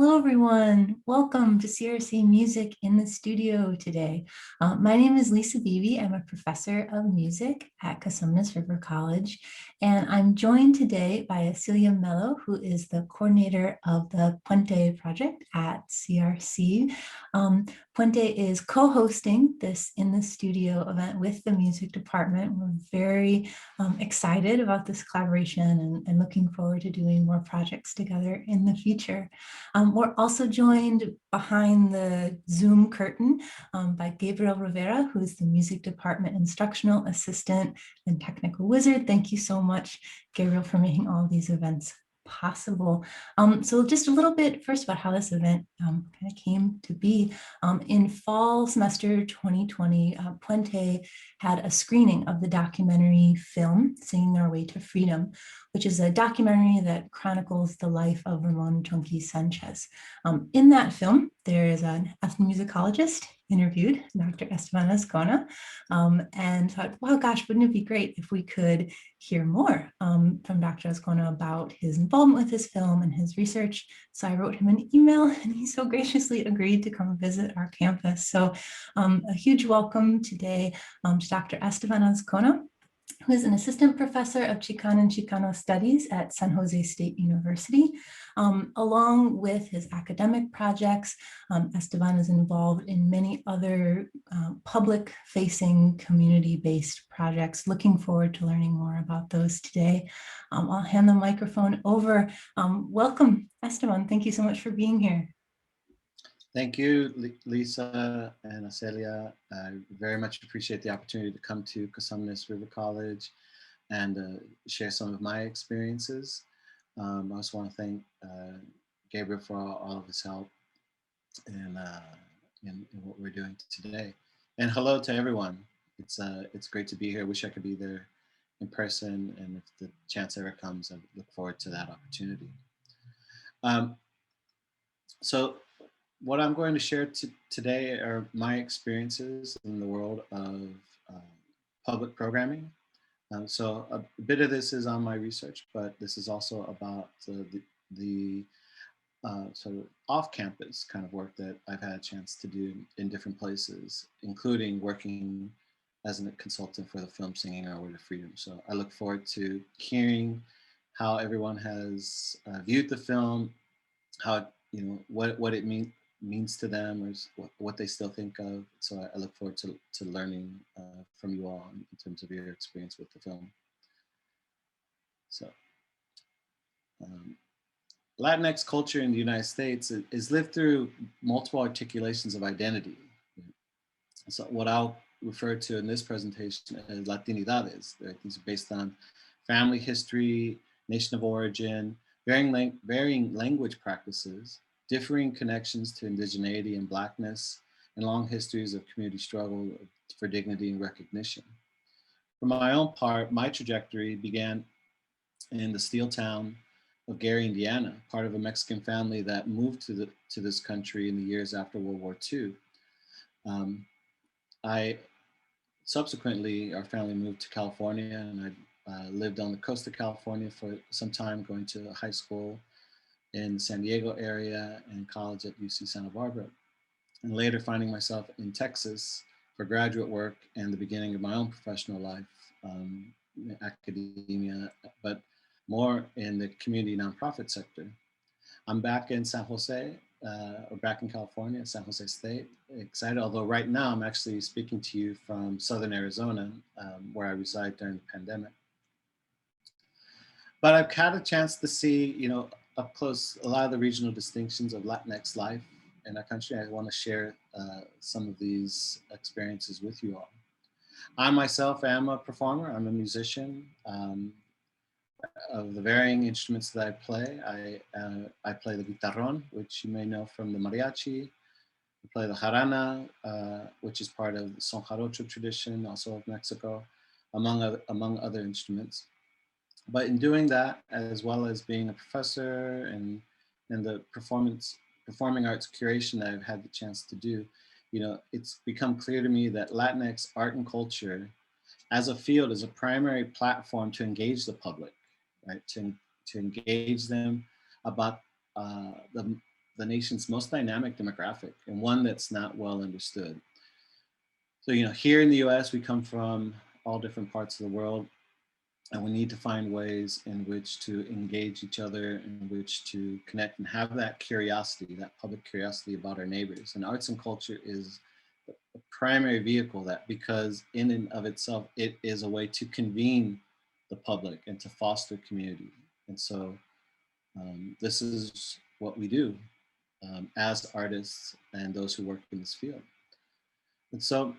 Hello, everyone. Welcome to CRC Music in the Studio today. My name is Lisa Beebe. I'm a professor of music at Casumnas River College, and I'm joined today by Celia Mello, who is the coordinator of the Puente project at CRC. Puente is co-hosting this in the studio event with the music department. We're very excited about this collaboration and looking forward to doing more projects together in the future. We're also joined behind the Zoom curtain by Gabriel Rivera, who is the music department instructional assistant and technical wizard. Thank you so much, Gabriel, for making all these events possible. So just a little bit first about how this event kind of came to be. In fall semester 2020, Puente had a screening of the documentary film, Singing Our Way to Freedom, which is a documentary that chronicles the life of Ramon Chonqui Sanchez. In that film, there is an ethnomusicologist interviewed, Dr. Estevan Azcona, and thought, wow, gosh, wouldn't it be great if we could hear more from Dr. Azcona about his involvement with this film and his research. So I wrote him an email, and he so graciously agreed to come visit our campus. So a huge welcome today to Dr. Estevan Azcona, who is an assistant professor of Chicana and Chicano studies at San Jose State University. Along with his academic projects, Esteban is involved in many other public-facing, community-based projects. Looking forward to learning more about those today. I'll hand the microphone over. Welcome, Esteban. Thank you so much for being here. Thank you, Lisa and Celia. I very much appreciate the opportunity to come to Casumnas River College and share some of my experiences. I also want to thank Gabriel for all of his help in what we're doing today. And hello to everyone. It's great to be here. I wish I could be there in person, and if the chance ever comes, I look forward to that opportunity. So what I'm going to share today are my experiences in the world of public programming. So a bit of this is on my research, but this is also about the sort of off-campus kind of work that I've had a chance to do in different places, including working as a consultant for the film Singing Our Way to Freedom. So I look forward to hearing how everyone has viewed the film, how what it means to them, or what they still think of. So I look forward to learning from you all in terms of your experience with the film. So Latinx culture in the United States is lived through multiple articulations of identity. So what I'll refer to in this presentation as Latinidades. Right? These are based on family history, nation of origin, varying language practices, differing connections to indigeneity and Blackness, and long histories of community struggle for dignity and recognition. For my own part, my trajectory began in the steel town of Gary, Indiana, part of a Mexican family that moved to this country in the years after World War II. Subsequently, our family moved to California, and I lived on the coast of California for some time, going to high school in the San Diego area and college at UC Santa Barbara, and later finding myself in Texas for graduate work and the beginning of my own professional life, in academia, but more in the community nonprofit sector. I'm back in San Jose, or back in California, San Jose State. Excited, although right now I'm actually speaking to you from Southern Arizona, where I reside during the pandemic. But I've had a chance to see, up close, a lot of the regional distinctions of Latinx life in our country. I want to share some of these experiences with you all. I myself am a performer. I'm a musician. Of the varying instruments that I play, I play the guitarrón, which you may know from the mariachi. I play the jarana, which is part of the son jarocho tradition, also of Mexico, among other instruments. But in doing that, as well as being a professor and the performing arts curation that I've had the chance to do, it's become clear to me that Latinx art and culture as a field is a primary platform to engage the public, right? To engage them about the the nation's most dynamic demographic and one that's not well understood. So, here in the US, we come from all different parts of the world, and we need to find ways in which to engage each other, in which to connect and have that curiosity, that public curiosity about our neighbors. And arts and culture is a primary vehicle that, because in and of itself, it is a way to convene the public and to foster community. And so this is what we do as artists and those who work in this field. And so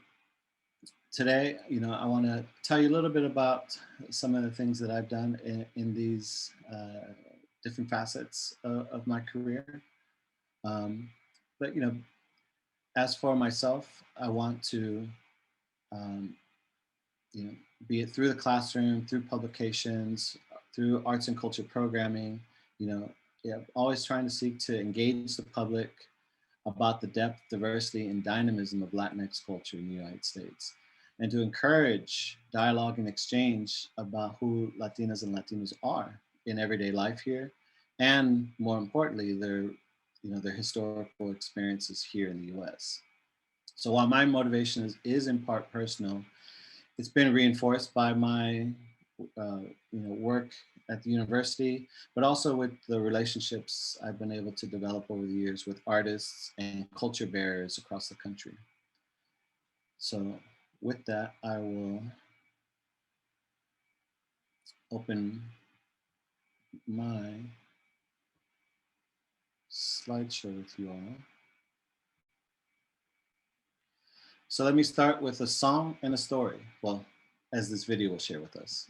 today, I want to tell you a little bit about some of the things that I've done in these different facets of my career. But, as for myself, I want to, um, be it through the classroom, through publications, through arts and culture programming, always trying to seek to engage the public about the depth, diversity, and dynamism of Latinx culture in the United States, and to encourage dialogue and exchange about who Latinas and Latinos are in everyday life here, and more importantly, their historical experiences here in the U.S. So while my motivation is in part personal, it's been reinforced by my work at the university, but also with the relationships I've been able to develop over the years with artists and culture bearers across the country. So with that, I will open my slideshow with you all. So let me start with a song and a story. Well, as this video will share with us.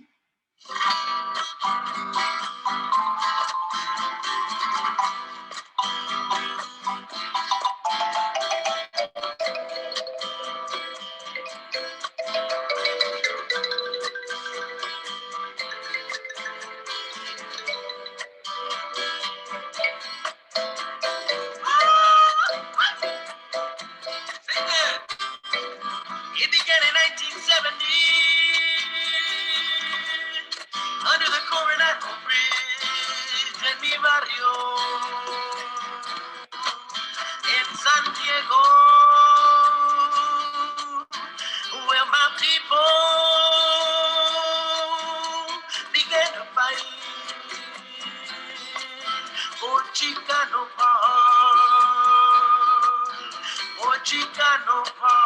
It began in 1970 under the Coronado Bridge en mi barrio in San Diego, where my people began to fight for Chicano Park, for Chicano Park.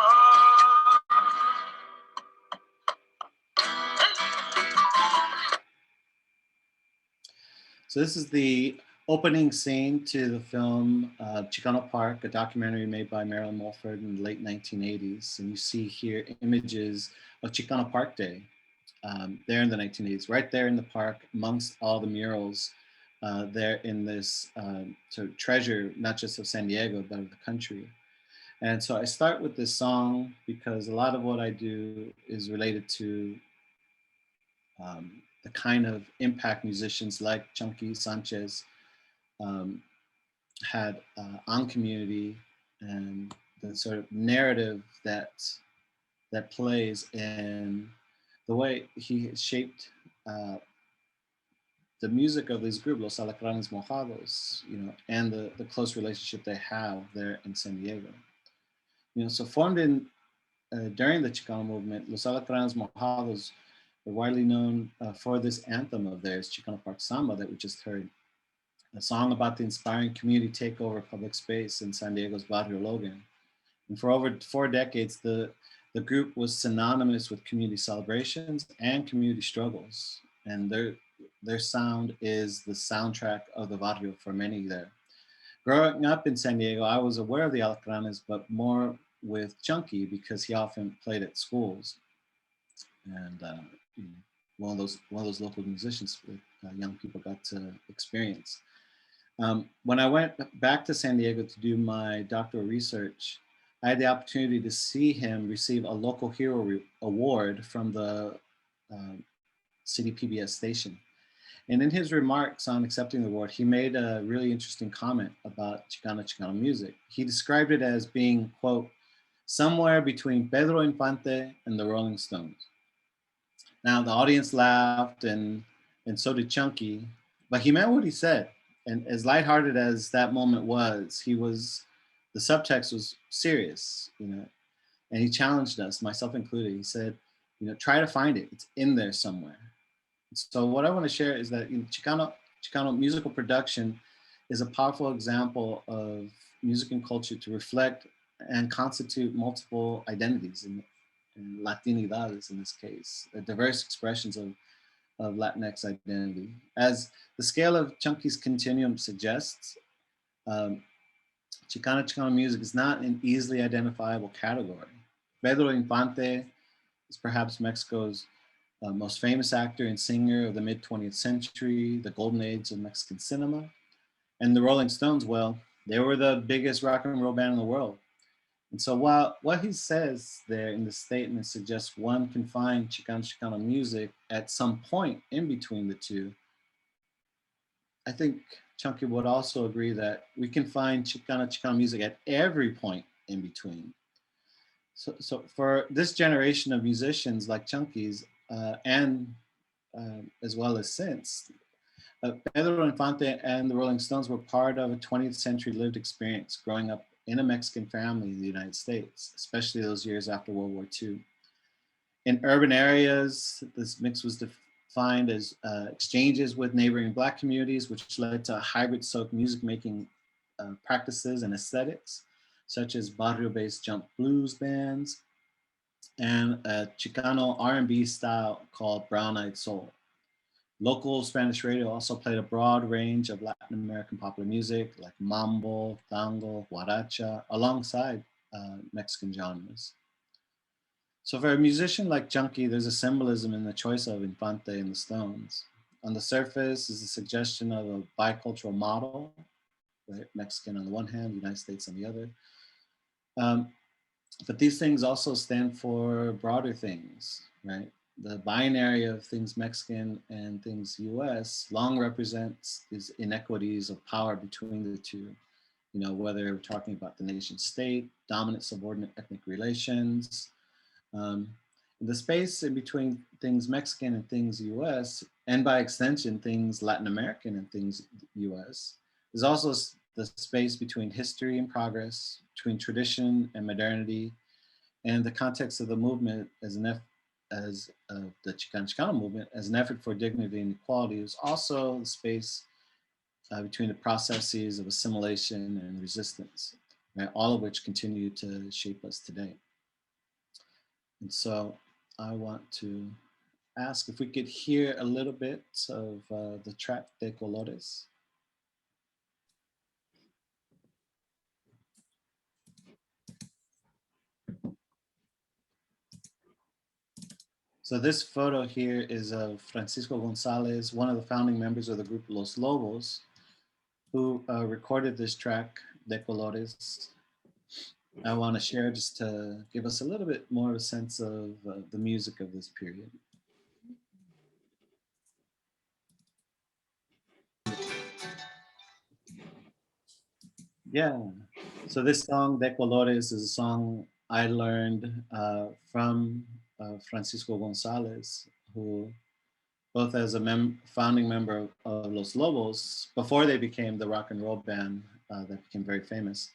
So this is the opening scene to the film Chicano Park, a documentary made by Marilyn Mulford in the late 1980s. And you see here images of Chicano Park Day there in the 1980s, right there in the park amongst all the murals there in this sort of treasure, not just of San Diego, but of the country. And so I start with this song because a lot of what I do is related to the kind of impact musicians like Chunky Sanchez had on community, and the sort of narrative that plays in the way he shaped the music of this group, Los Alacranes Mojados, and the close relationship they have there in San Diego. So formed during the Chicano movement, Los Alacranes Mojados were widely known for this anthem of theirs, Chicano Park Samba, that we just heard. A song about the inspiring community takeover of public space in San Diego's Barrio Logan. And for over 4 decades, the group was synonymous with community celebrations and community struggles. And their sound is the soundtrack of the barrio for many there. Growing up in San Diego, I was aware of the Alacranes, but more with Chunky because he often played at schools. And one of those local musicians that young people got to experience. When I went back to San Diego to do my doctoral research, I had the opportunity to see him receive a local hero award from the city PBS station. And in his remarks on accepting the award, he made a really interesting comment about Chicano music. He described it as being, quote, somewhere between Pedro Infante and the Rolling Stones. Now the audience laughed and so did Chunky, but he meant what he said. and as lighthearted as that moment was, the subtext was serious, and he challenged us, myself included. He said, try to find it. It's in there somewhere. So what I want to share is that Chicano musical production is a powerful example of music and culture to reflect and constitute multiple identities and Latinidades in this case, diverse expressions of Latinx identity. As the scale of Chunky's continuum suggests, um, Chicano music is not an easily identifiable category. Pedro Infante is perhaps Mexico's most famous actor and singer of the mid 20th century, the golden age of Mexican cinema. And the Rolling Stones, well, they were the biggest rock and roll band in the world. And so while what he says there in the statement suggests one can find Chicano music at some point in between the two, I think Chunky would also agree that we can find Chicano music at every point in between. So for this generation of musicians like Chunky's, and as well as since, Pedro Infante and the Rolling Stones were part of a 20th century lived experience growing up in a Mexican family in the United States, especially those years after World War II. In urban areas, this mix was defined as exchanges with neighboring Black communities, which led to hybrid folk music making practices and aesthetics, such as barrio-based jump blues bands and a Chicano R&B style called Brown Eyed Soul. Local Spanish radio also played a broad range of Latin American popular music like mambo, tango, huaracha, alongside Mexican genres. So for a musician like Chunky, there's a symbolism in the choice of Infante and the Stones. On the surface is a suggestion of a bicultural model, right? Mexican on the one hand, United States on the other. Um, but these things also stand for broader things, right? The binary of things Mexican and things US long represents these inequities of power between the two. Whether we're talking about the nation state, dominant subordinate ethnic relations, um, the space in between things Mexican and things US, and by extension, things Latin American and things US, is also the space between history and progress, between tradition and modernity, and the context of the movement as the Chicano movement as an effort for dignity and equality is also the space between the processes of assimilation and resistance, right? All of which continue to shape us today. And so I want to ask if we could hear a little bit of the track De Colores. So this photo here is of Francisco Gonzalez, one of the founding members of the group Los Lobos, who recorded this track, De Colores. I want to share just to give us a little bit more of a sense of the music of this period. Yeah, so this song, De Colores, is a song I learned from Francisco Gonzalez, who both as a founding member of Los Lobos, before they became the rock and roll band that became very famous,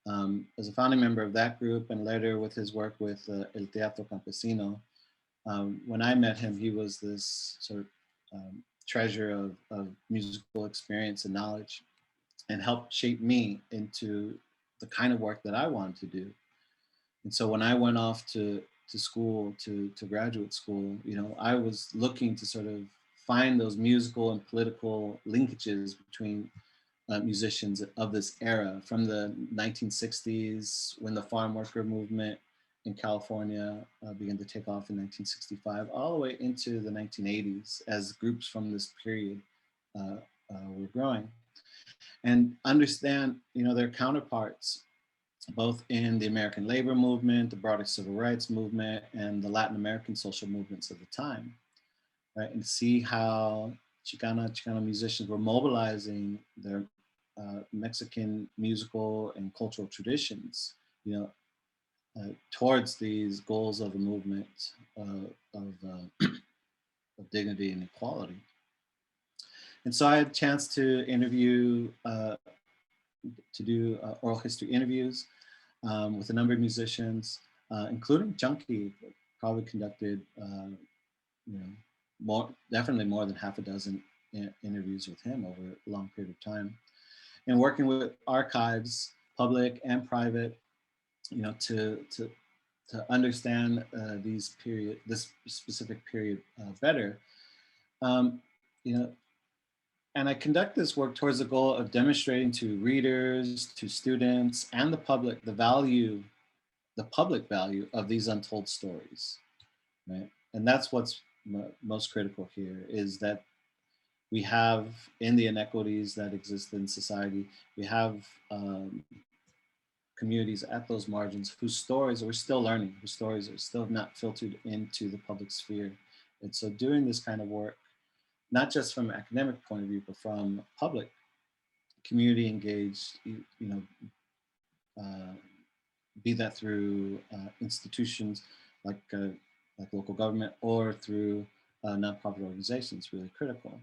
as a founding member of that group, and later with his work with El Teatro Campesino. When I met him, he was this sort of treasure of musical experience and knowledge, and helped shape me into the kind of work that I wanted to do. And so when I went off to school, to graduate school, I was looking to sort of find those musical and political linkages between musicians of this era, from the 1960s when the farm worker movement in California began to take off in 1965, all the way into the 1980s as groups from this period were growing, and understand their counterparts both in the American labor movement, the broader civil rights movement, and the Latin American social movements of the time, right? And see how Chicano musicians were mobilizing their Mexican musical and cultural traditions, towards these goals of the movement of dignity and equality. And so I had a chance to interview, to do oral history interviews with a number of musicians, including Junkie, probably conducted, you know, definitely more than half a dozen interviews with him over a long period of time. And working with archives, public and private, you know, to understand this specific period better. You know, and I conduct this work towards the goal of demonstrating to readers, to students, and the public the public value of these untold stories, right? And that's what's most critical here, is that we have, in the inequities that exist in society, we have communities at those margins whose stories we're still learning, whose stories are still not filtered into the public sphere. And so doing this kind of work, not just from an academic point of view, but from public, community engaged, you know, be that through institutions like local government or through nonprofit organizations, really critical.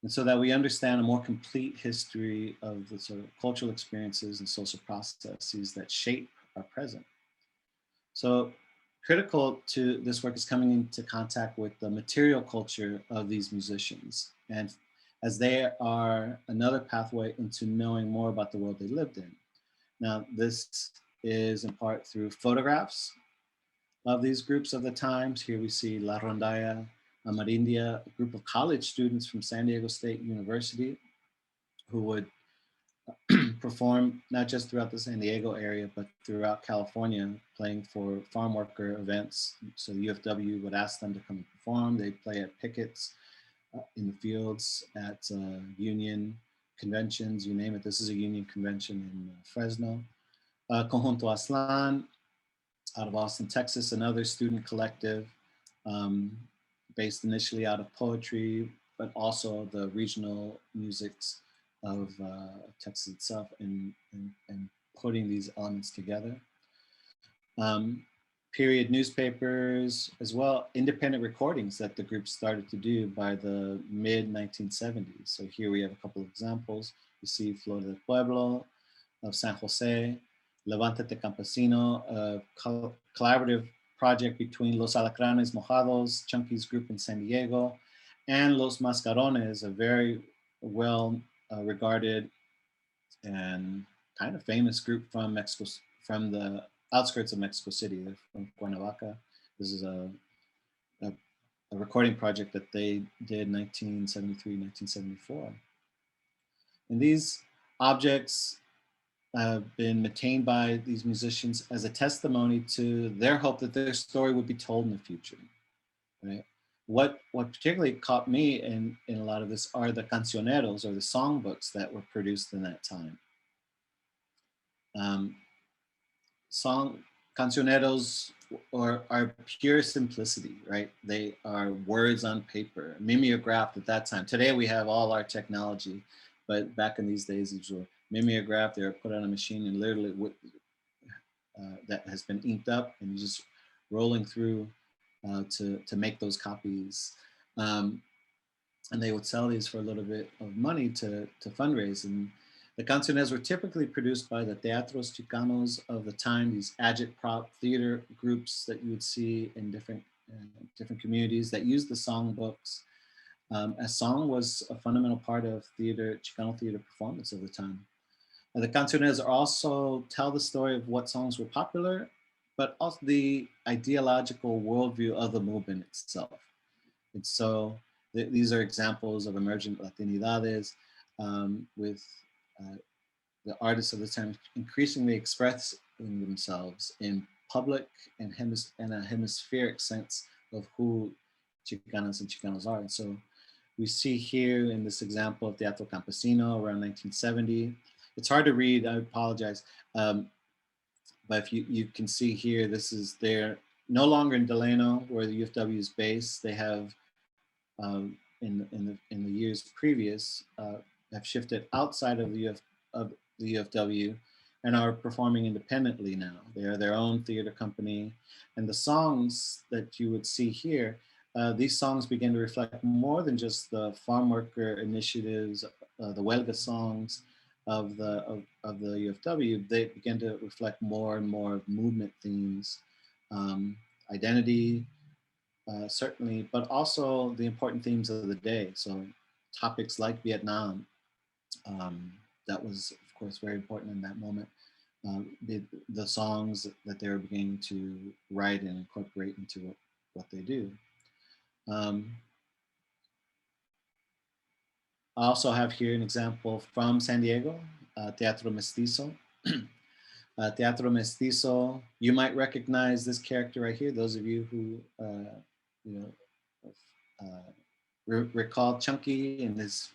And so that we understand a more complete history of the sort of cultural experiences and social processes that shape our present. So critical to this work is coming into contact with the material culture of these musicians, and as they are another pathway into knowing more about the world they lived in. Now, this is in part through photographs of these groups of the times. Here we see La Rondalla Amarindia, a group of college students from San Diego State University who would perform not just throughout the San Diego area, but throughout California, playing for farm worker events. So the UFW would ask them to come and perform. They'd play at pickets in the fields, at union conventions, you name it. This is a union convention in Fresno. Conjunto Aztlán, out of Austin, Texas, another student collective based initially out of poetry, but also the regional musics of Texas itself, and putting these elements together. Period newspapers, as well, independent recordings that the group started to do by the mid 1970s. So here we have a couple of examples. You see Flor del Pueblo of San Jose, Levántate Campesino, a collaborative project between Los Alacranes Mojados, Chunky's group in San Diego, and Los Mascarones, a very well regarded and kind of famous group from Mexico, from the outskirts of Mexico City. They're from Cuernavaca. This is a recording project that they did 1973, 1974. And these objects have been maintained by these musicians as a testimony to their hope that their story would be told in the future, right? What particularly caught me in a lot of this are the cancioneros, or the songbooks that were produced in that time. Cancioneros are pure simplicity, right? They are words on paper, mimeographed at that time. Today we have all our technology, but back in these days, these were mimeographed. They were put on a machine and literally that has been inked up, and you're just rolling through to make those copies. And they would sell these for a little bit of money to fundraise. And the canciones were typically produced by the teatros chicanos of the time, these agitprop theater groups that you would see in different communities that used the songbooks. As song was a fundamental part of theater, Chicano theater performance of the time. The canciones also tell the story of what songs were popular, but also the ideological worldview of the movement itself. And so these are examples of emergent Latinidades with the artists of the time increasingly expressing themselves in public and a hemispheric sense of who Chicanas and Chicanos are. And so we see here in this example of Teatro Campesino around 1970. It's hard to read, I apologize. But if you can see here, this is they're no longer in Delano, where the UFW is based. They have, in the years previous, have shifted outside of the UFW and are performing independently now. They are their own theater company. And the songs that you would see here these songs begin to reflect more than just the farm worker initiatives, the Huelga songs of the UFW. They begin to reflect more and more of movement themes, identity, certainly, but also the important themes of the day. So topics like Vietnam, um, that was, of course, very important in that moment. The songs that they were beginning to write and incorporate into what they do. Um, I also have here an example from San Diego, Teatro Mestizo. Teatro Mestizo, you might recognize this character right here. Those of you who you know, recall Chunky and his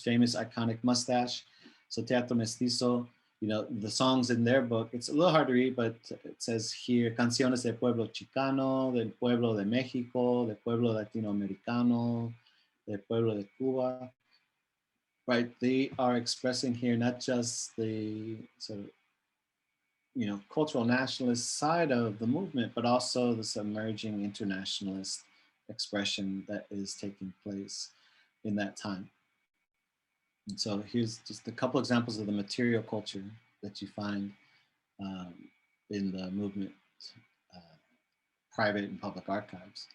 famous iconic mustache. So Teatro Mestizo, you know, the songs in their book, it's a little hard to read, but it says here, Canciones del Pueblo Chicano, del Pueblo de México, del Pueblo Latinoamericano, del Pueblo de Cuba. Right, they are expressing here not just the sort of, you know, cultural nationalist side of the movement, but also this emerging internationalist expression that is taking place in that time. And so here's just a couple examples of the material culture that you find um, in the movement, uh, private and public archives.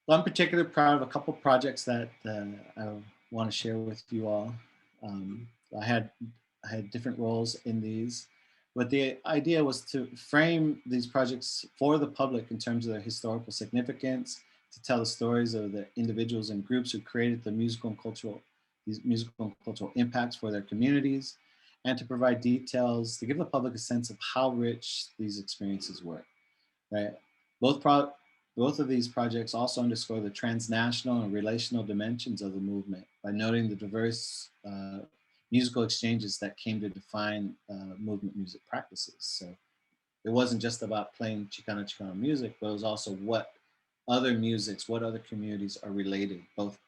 Well, I'm particularly proud of a couple projects that I want to share with you all. Um, I had different roles in these, but the idea was to frame these projects for the public in terms of their historical significance, to tell the stories of the individuals and groups who created the these musical and cultural impacts for their communities, and to provide details to give the public a sense of how rich these experiences were. Right, both both of these projects also underscore the transnational and relational dimensions of the movement by noting the diverse musical exchanges that came to define movement music practices. So it wasn't just about playing Chicano music, but it was also what other musics, what other communities are related, both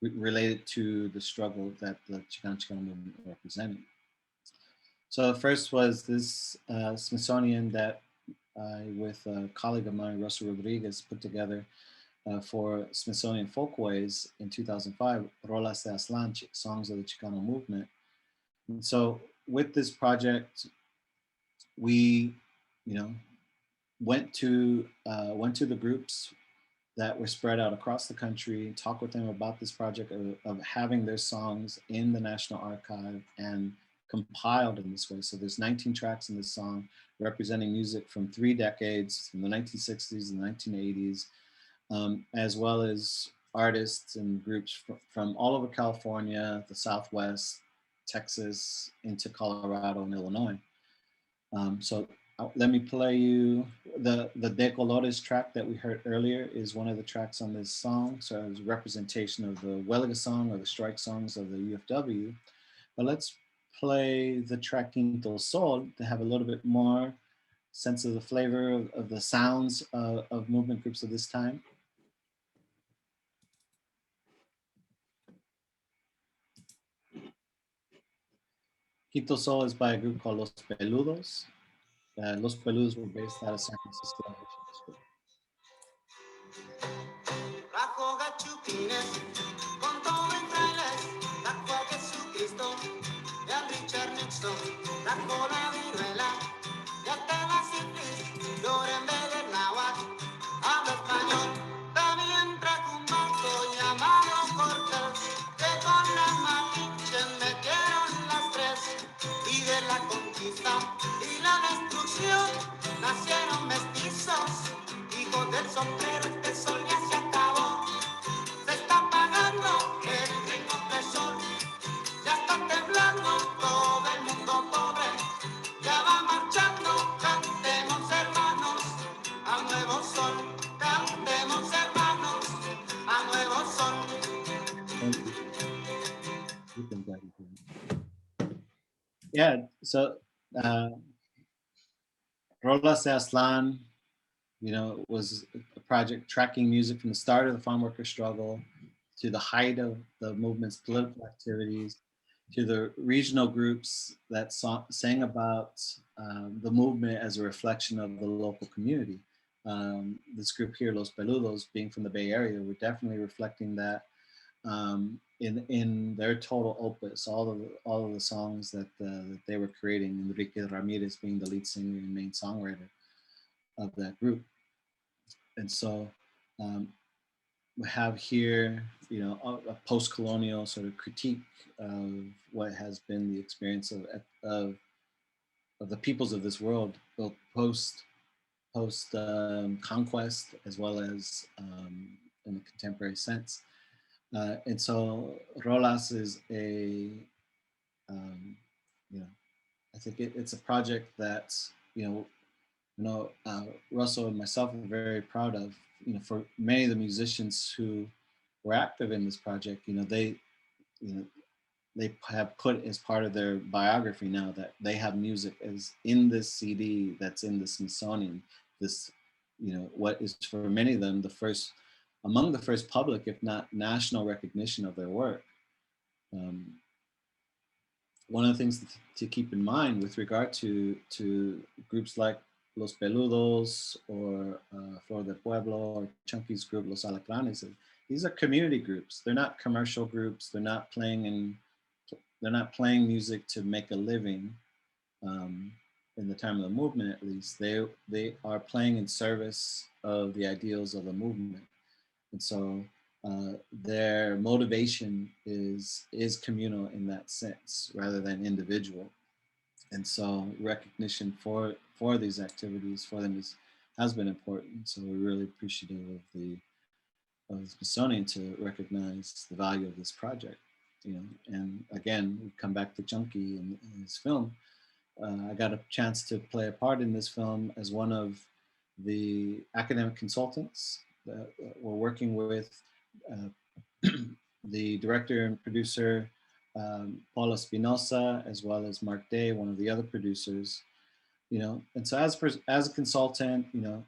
related to the struggle that the Chicano movement represented. So first was this Smithsonian that I, with a colleague of mine, Rosa Rodriguez, put together for Smithsonian Folkways in 2005, Rolas de Aztlán, Songs of the Chicano Movement. And so with this project, we, you know, went to the groups that were spread out across the country, talk with them about this project of having their songs in the National Archive and compiled in this way. So there's 19 tracks in this song representing music from 3 decades, from the 1960s and 1980s, as well as artists and groups from all over California, the Southwest, Texas, into Colorado and Illinois. So let me play you the De Colores track that we heard earlier is one of the tracks on this song. So it's a representation of the Huelga song or the strike songs of the UFW. But let's play the track Quinto Sol to have a little bit more sense of the flavor of the sounds of movement groups of this time. Quinto Sol is by a group called Los Peludos. Los Peludos were based out of San Francisco. Bajo gachupines, con todo en trailers, bajo a Jesucristo, y a Richard Nixon, bajo la viruela, y hasta la sífilis, yo en vez del náhuatl, hablo español, también trajo un banco llamado Cortés, que con la malinche metieron las 3, y de la conquista y la destrucción, nacieron mestizos, hijos del sombrero, este sol ya se acabó. Se está apagando el ritmo del sol, ya está temblando todo el mundo pobre, ya va marchando, cantemos hermanos, a nuevo sol, cantemos hermanos, a nuevo sol. Yeah, so Rolas de Aztlán, you know, was a project tracking music from the start of the farm worker struggle to the height of the movement's political activities, to the regional groups that sang about the movement as a reflection of the local community. this group here, Los Peludos, being from the Bay Area, were definitely reflecting that in their total opus, all of the songs that they were creating. Enrique Ramirez being the lead singer and main songwriter of that group. And so we have here, you know, a post-colonial sort of critique of what has been the experience of the peoples of this world, both post conquest as well as in a contemporary sense. And so Rolas is you know, I think it's a project that, you know, Russell and myself are very proud of. You know, for many of the musicians who were active in this project, you know, they have put as part of their biography now that they have music as in this CD that's in the Smithsonian. This, you know, what is for many of them among the first public, if not national, recognition of their work. One of the things to keep in mind with regard to groups like Los Peludos or Flor del Pueblo or Chunky's group Los Alacranes, these are community groups. They're not commercial groups. They're not playing music to make a living. In the time of the movement, at least, they are playing in service of the ideals of the movement, and so their motivation is communal in that sense rather than individual. And so recognition for these activities for them has been important. So we're really appreciative of the Smithsonian to recognize the value of this project. You know, and again, we come back to Chunky in his film. I got a chance to play a part in this film as one of the academic consultants that we're working with the director and producer, Paula Espinosa, as well as Mark Day, one of the other producers, you know. And so as a consultant, you know,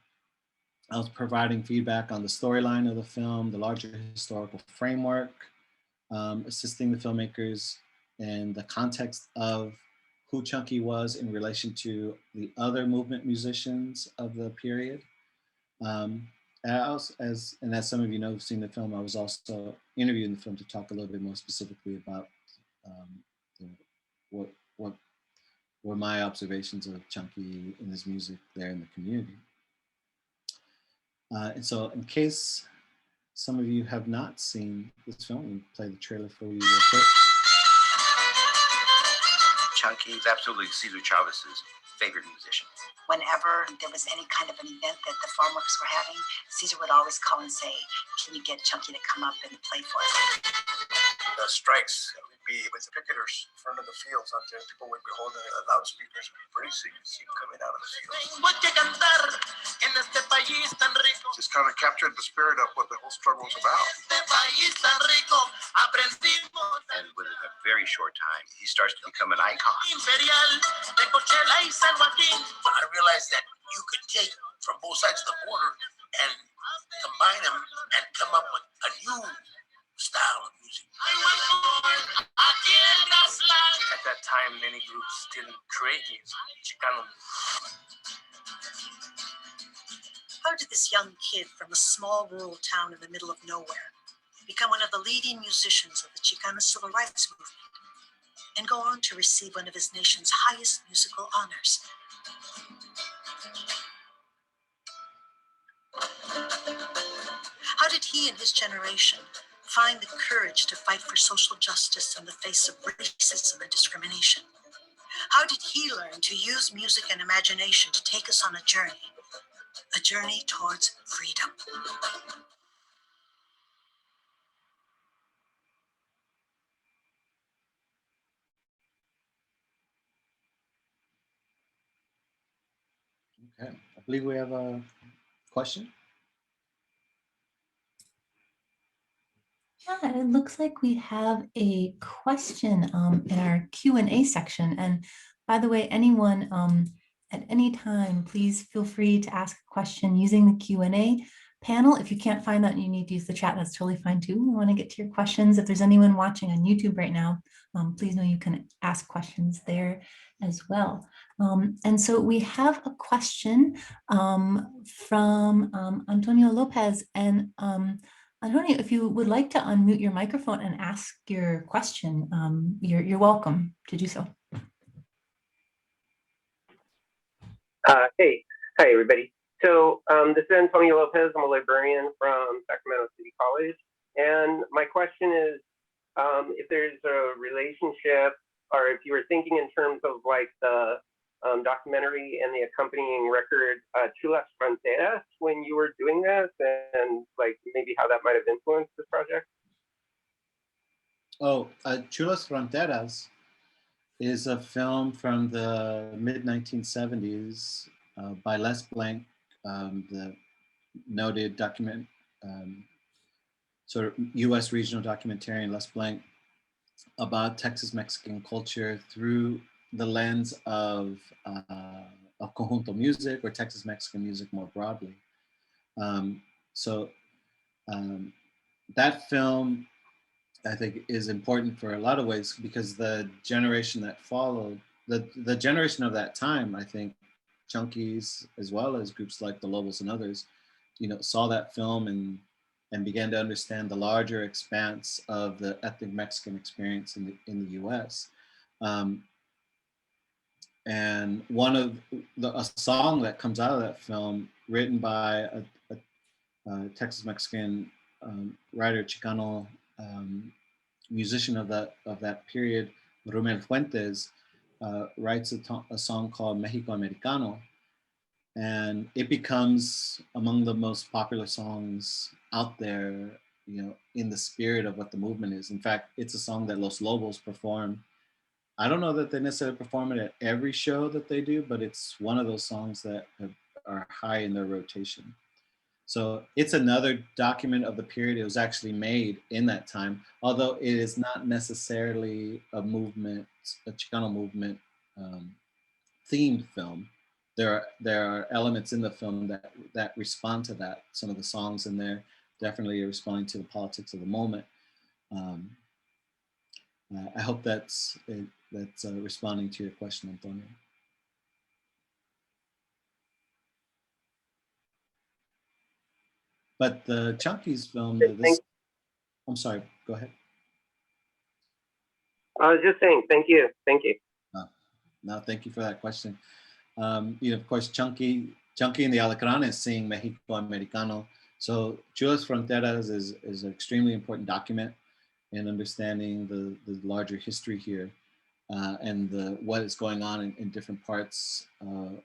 I was providing feedback on the storyline of the film, the larger historical framework, assisting the filmmakers in the context of who Chunky was in relation to the other movement musicians of the period. As some of you know who've seen the film, I was also interviewing the film to talk a little bit more specifically about what were my observations of Chunky and his music there in the community. And so in case some of you have not seen this film, we'll play the trailer for you real quick. Chunky is absolutely Cesar Chavez's favorite musician. Whenever there was any kind of an event that the farm workers were having, Cesar would always call and say, "Can you get Chunky to come up and play for us?" The strikes would be with the picketers in front of the fields out there. People would be holding loudspeakers. Pretty soon you see them coming out of the fields. Just kind of captured the spirit of what the whole struggle was about. And within a very short time, he starts to become an icon. I realized that you could take from both sides of the border and combine them and come up with a new style of music. At that time, many groups didn't create music, Chicano music. How did this young kid from a small rural town in the middle of nowhere become one of the leading musicians of the Chicano civil rights movement and go on to receive one of his nation's highest musical honors? How did he and his generation find the courage to fight for social justice in the face of racism and discrimination? How did he learn to use music and imagination to take us on a journey towards freedom? Okay, I believe we have a question. Yeah, it looks like we have a question in our Q&A section. And by the way, anyone at any time, please feel free to ask a question using the Q&A. panel. If you can't find that and you need to use the chat, that's totally fine too. We want to get to your questions. If there's anyone watching on YouTube right now, please know you can ask questions there as well. And so we have a question from Antonio Lopez. And Antonio, if you would like to unmute your microphone and ask your question, you're welcome to do so. Hey, hi everybody. So this is Antonio Lopez. I'm a librarian from Sacramento City College. And my question is, if there's a relationship, or if you were thinking in terms of like the documentary and the accompanying record, Chulas Fronteras, when you were doing this, and like maybe how that might have influenced this project? Oh, Chulas Fronteras is a film from the mid-1970s by Les Blanc, the noted sort of U.S. regional documentarian Les Blanc, about Texas-Mexican culture through the lens of conjunto music, or Texas-Mexican music more broadly. So that film, I think, is important for a lot of ways, because the generation that followed, the generation of that time, I think, Chunkies, as well as groups like the Lobos and others, saw that film and began to understand the larger expanse of the ethnic Mexican experience in the U.S. And one of a song that comes out of that film, written by a Texas-Mexican writer, Chicano, musician of that period, Romel Fuentes, writes a song called Mexico Americano, and it becomes among the most popular songs out there, in the spirit of what the movement is. In fact, it's a song that Los Lobos perform. I don't know that they necessarily perform it at every show that they do, but it's one of those songs that are high in their rotation. So it's another document of the period. It was actually made in that time, although it is not necessarily a Chicano movement themed film. There are elements in the film that respond to that. Some of the songs in there definitely are responding to the politics of the moment. I hope that's responding to your question, Antonio. But the Chunkies film, I'm sorry, go ahead. I was just saying, thank you. No, thank you for that question. Of course, Chunky and the Alacranes sing Mexico Americano. So Chulas Fronteras is an extremely important document in understanding the larger history here, and what is going on in different parts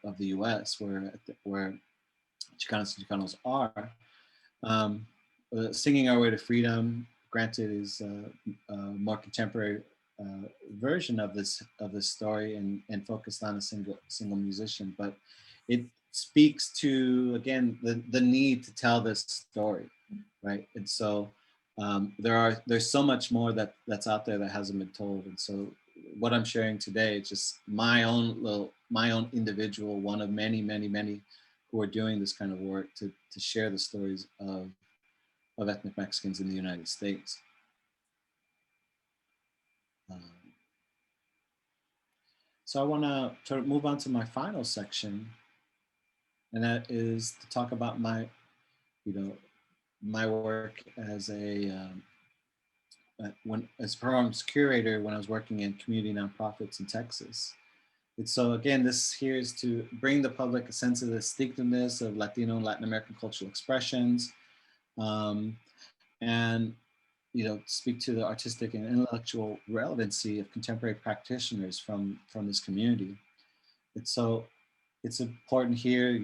of the U.S. where Chicanos and Chicanos are. Singing Our Way to Freedom, granted, is a more contemporary version of this story, and focused on a single musician, but it speaks to, again, the need to tell this story, right? And so there's so much more that's out there that hasn't been told, and so what I'm sharing today is just my own individual, one of many who are doing this kind of work to share the stories of ethnic Mexicans in the United States. So I want to move on to my final section, and that is to talk about my work as as programs curator when I was working in community nonprofits in Texas. And so again, this here is to bring the public a sense of the distinctiveness of Latino and Latin American cultural expressions, and speak to the artistic and intellectual relevancy of contemporary practitioners from this community. And so it's important here,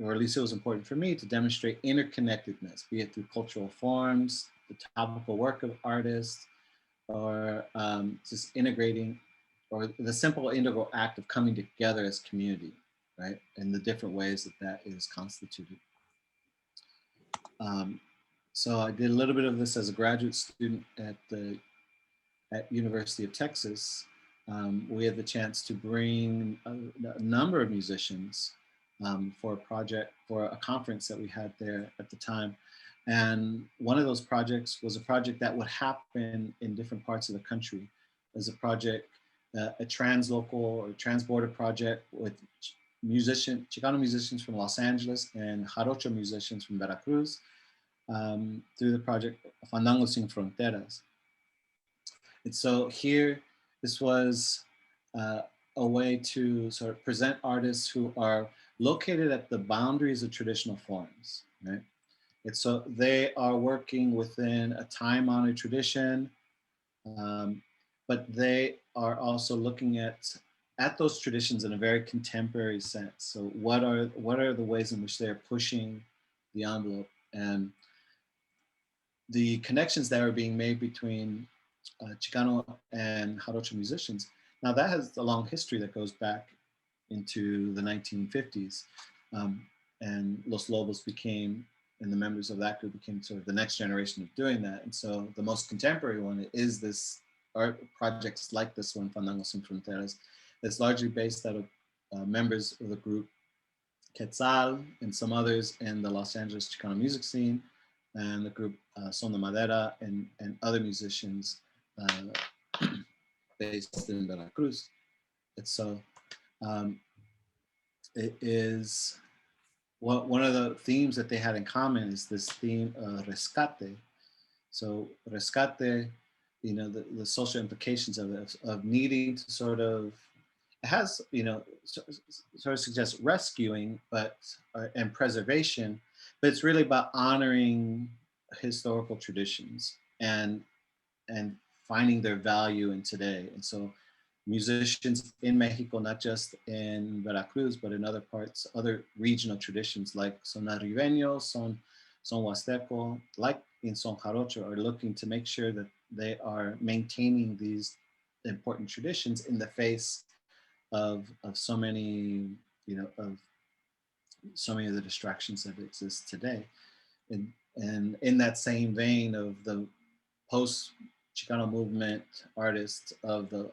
or at least it was important for me, to demonstrate interconnectedness, be it through cultural forms, the topical work of artists, or just integrating, or the simple integral act of coming together as community, right? And the different ways that is constituted. So I did a little bit of this as a graduate student at University of Texas. We had the chance to bring a number of musicians for a project, for a conference that we had there at the time. And one of those projects was a project that would happen in different parts of the country. As a project, a translocal or transborder project with Chicano musicians from Los Angeles and Jarocho musicians from Veracruz, through the project Fandango Sin Fronteras. And so here, this was a way to sort of present artists who are located at the boundaries of traditional forms, right? And so they are working within a time-honored tradition, but they are also looking at those traditions in a very contemporary sense. So what are the ways in which they're pushing the envelope, and the connections that are being made between Chicano and Jarocho musicians. Now that has a long history that goes back into the 1950s. And Los Lobos became, and the members of that group became sort of the next generation of doing that. And so the most contemporary one is this art projects like this one, Fandango Sin Fronteras, that's largely based out of members of the group Quetzal and some others in the Los Angeles Chicano music scene, and the group Son de Madera and other musicians based in Veracruz. And so it is, one of the themes that they had in common is this theme rescate. So rescate, you know, the social implications of it, of needing to sort of, it has, you know, sort of suggests rescuing, but and preservation, but it's really about honoring historical traditions and finding their value in today. And so musicians in Mexico, not just in Veracruz, but in other parts, other regional traditions like Son Arribeño, Son Huasteco, like in Son Jarocho, are looking to make sure that they are maintaining these important traditions in the face of so many, you know, of so many of the distractions that exist today. And in that same vein of the post Chicano movement artists of the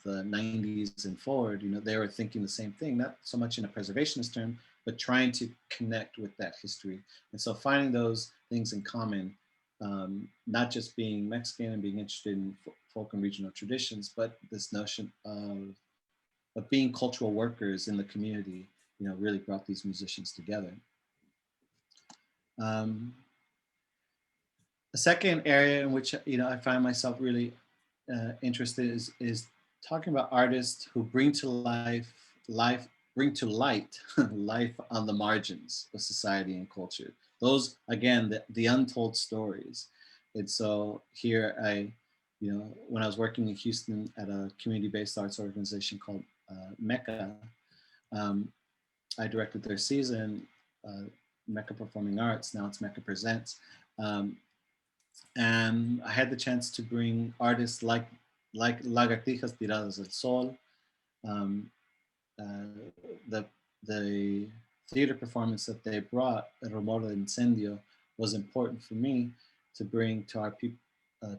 90s and forward, you know, they were thinking the same thing, not so much in a preservationist term, but trying to connect with that history. And so finding those things in common, not just being Mexican and being interested in folk and regional traditions, but this notion of being cultural workers in the community, you know, really brought these musicians together. The second area in which, you know, I find myself really interested is talking about artists who bring to light life on the margins of society and culture. Those, again, the untold stories. And so here you know, when I was working in Houston at a community-based arts organization called Mecca, I directed their season, Mecca Performing Arts. Now it's Mecca Presents. And I had the chance to bring artists like Lagartijas Tiradas al Sol. The theater performance that they brought, El Rumor del Incendio, was important for me to bring to our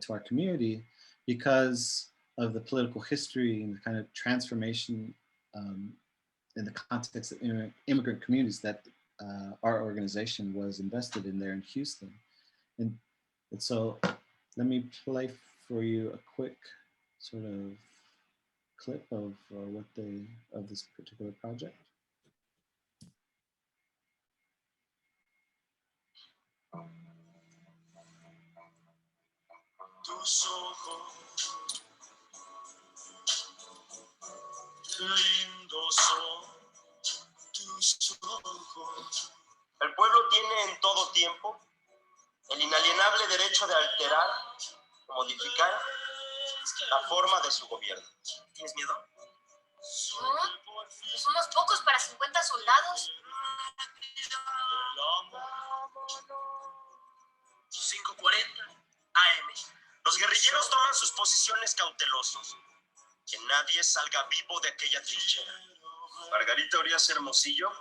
to our community, because of the political history and the kind of transformation in the context of immigrant communities that our organization was invested in there in Houston. And so let me play for you a quick sort of clip of of this particular project. Tus ojos, qué lindos son tus ojos. El pueblo tiene en todo tiempo el inalienable derecho de alterar o modificar la forma de su gobierno. ¿Tienes miedo? No, somos pocos para 50 soldados. 5:40 AM. Los guerrilleros toman sus posiciones cautelosos. Que nadie salga vivo de aquella trinchera. Margarita Urias Hermosillo.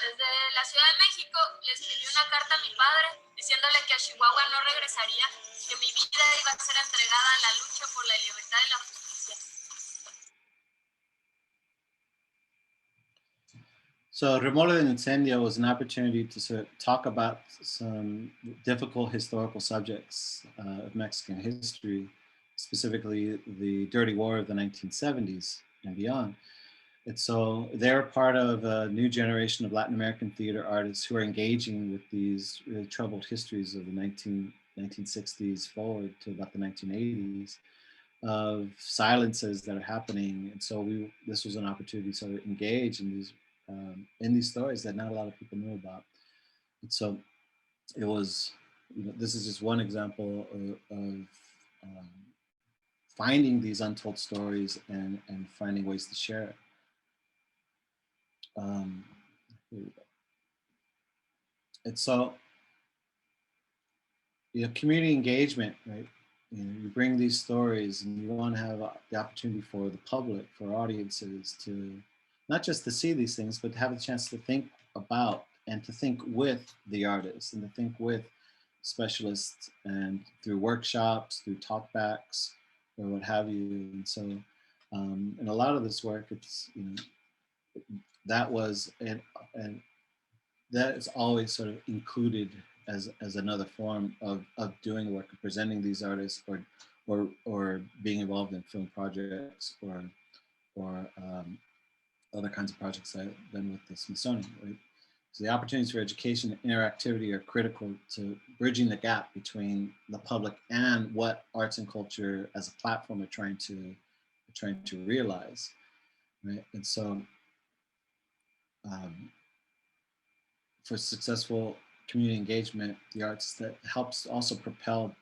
Desde la Ciudad de México le escribí una carta a mi padre diciéndole que a Chihuahua no regresaría, que mi vida iba a ser entregada a la lucha por la libertad y la justicia. So Remora del Incendio was an opportunity to sort of talk about some difficult historical subjects of Mexican history, specifically the dirty war of the 1970s and beyond. And so they're part of a new generation of Latin American theater artists who are engaging with these really troubled histories of the 1960s forward to about the 1980s of silences that are happening. And so this was an opportunity to sort of engage in these stories that not a lot of people knew about. And so it was, this is just one example of finding these untold stories and finding ways to share it. And so, community engagement, right? You bring these stories and you want to have the opportunity for the public, for audiences to not just to see these things, but to have a chance to think about and to think with the artists and to think with specialists and through workshops, through talkbacks, or what have you. And so, in a lot of this work, it's, that was, and that is always sort of included as another form of doing work, of presenting these artists, or being involved in film projects or other kinds of projects that I've done with the Smithsonian. Right? So the opportunities for education and interactivity are critical to bridging the gap between the public and what arts and culture as a platform are trying to realize. Right? And so for successful community engagement, the arts that helps also propel,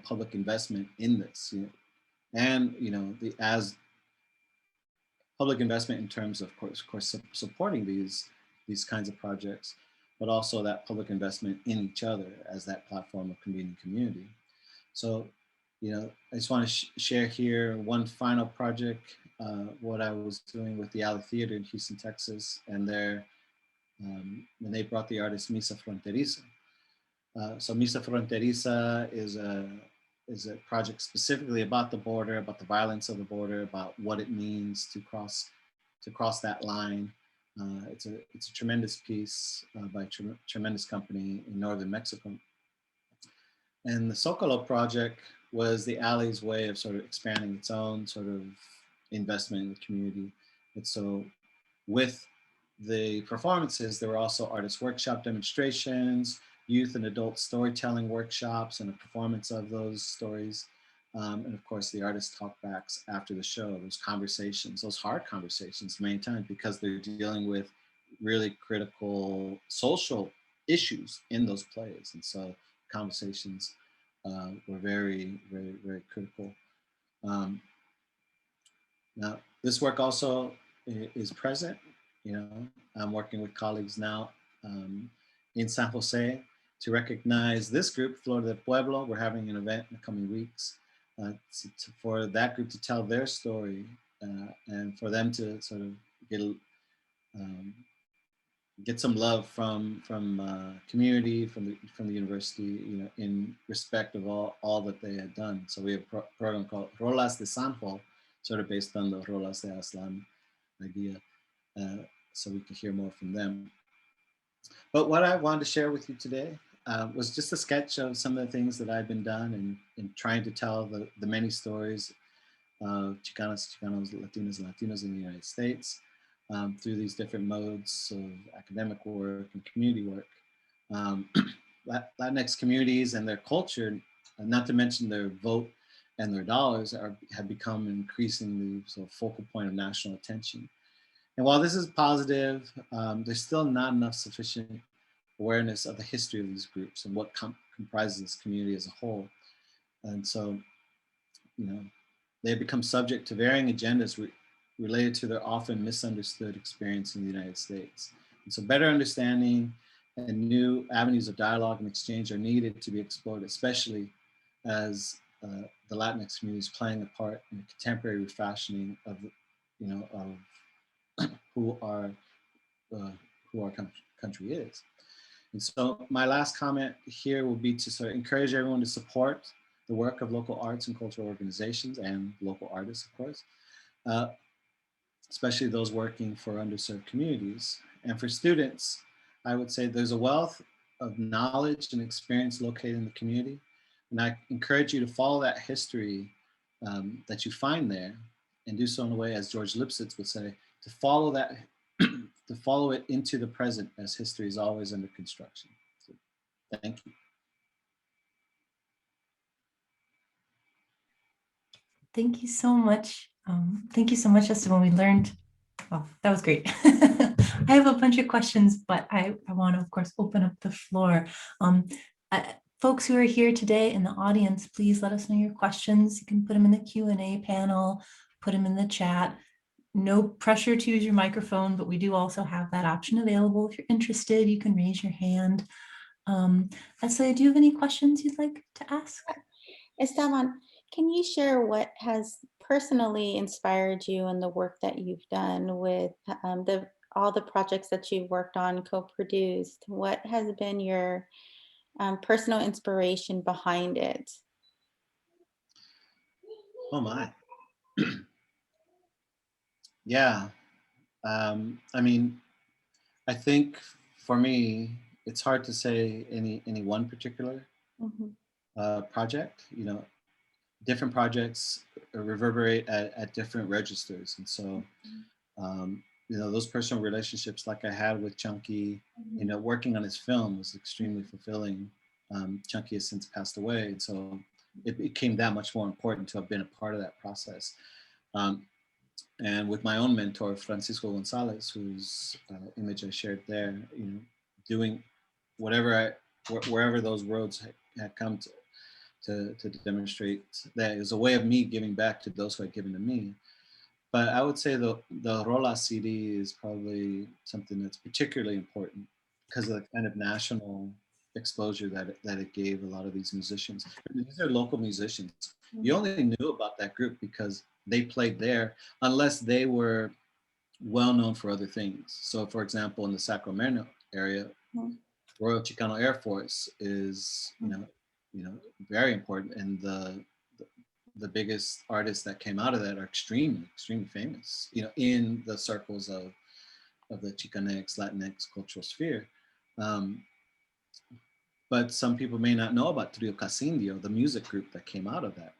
public investment in this, and, as public investment in terms of course, supporting these kinds of projects, but also that public investment in each other as that platform of convening community. So, I just want to share here one final project, what I was doing with the Alley Theater in Houston, Texas, and when they brought the artist Misa Fronteriza. So Misa Fronteriza is a project specifically about the border, about the violence of the border, about what it means to cross that line. It's a tremendous piece by a tremendous company in northern Mexico. And the Zocalo project was the Alley's way of sort of expanding its own sort of investment in the community. And so with the performances, there were also artist workshop demonstrations, youth and adult storytelling workshops, and a performance of those stories. And of course, the artist talkbacks after the show, those conversations, those hard conversations many times, because they're dealing with really critical social issues in those plays. And so conversations were very, very, very critical. Now, this work also is present. I'm working with colleagues now in San Jose to recognize this group, Flor del Pueblo. We're having an event in the coming weeks for that group to tell their story and for them to sort of get some love from community, from the university, in respect of all that they had done. So we have a program called Rolas de Sanjo, sort of based on the Rolas de Aztlán idea. So we can hear more from them. But what I wanted to share with you today was just a sketch of some of the things that I've been done in trying to tell the many stories of Chicanos, Latinos, and Latinos in the United States through these different modes of academic work and community work. Latinx communities and their culture, not to mention their vote and their dollars, have become increasingly sort of focal point of national attention. And while this is positive, there's still not enough sufficient awareness of the history of these groups and what comprises this community as a whole. And so, they become subject to varying agendas related to their often misunderstood experience in the United States. And so better understanding and new avenues of dialogue and exchange are needed to be explored, especially as the Latinx community is playing a part in the contemporary refashioning of, of who are who our country is. And so my last comment here will be to sort of encourage everyone to support the work of local arts and cultural organizations and local artists, of course, especially those working for underserved communities. And for students, I would say there's a wealth of knowledge and experience located in the community. And I encourage you to follow that history that you find there and do so in a way, as George Lipsitz would say, to follow that, to follow it into the present, as history is always under construction. So, thank you. Thank you so much. Thank you so much, Esteban. We learned, oh, that was great. I have a bunch of questions, but I want to, of course, open up the floor. Folks who are here today in the audience, please let us know your questions. You can put them in the Q&A panel, put them in the chat. No pressure to use your microphone, but we do also have that option available. If you're interested, you can raise your hand. Aztlán, do you have any questions you'd like to ask? Esteban, can you share what has personally inspired you in the work that you've done with all the projects that you've worked on, co-produced? What has been your personal inspiration behind it? Oh my. Yeah. I mean, I think for me, it's hard to say any one particular project. You know, different projects reverberate at different registers, and so you know, those personal relationships, like I had with Chunky, you know, working on his film was extremely fulfilling. Chunky has since passed away, and so it became that much more important to have been a part of that process. And with my own mentor, Francisco Gonzalez, whose image I shared there, you know, doing whatever wherever those roads had come to demonstrate that it was a way of me giving back to those who had given to me. But I would say the Rolas CD is probably something that's particularly important because of the kind of national exposure that it gave a lot of these musicians. I mean, these are local musicians. You only knew about that group because they played there, unless they were well known for other things. So, for example, in the Sacramento area, Royal Chicano Air Force is, you know, very important, and the biggest artists that came out of that are extremely famous, you know, in the circles of the Chicanx, Latinx cultural sphere. But some people may not know about Trio Casindio, the music group that came out of that.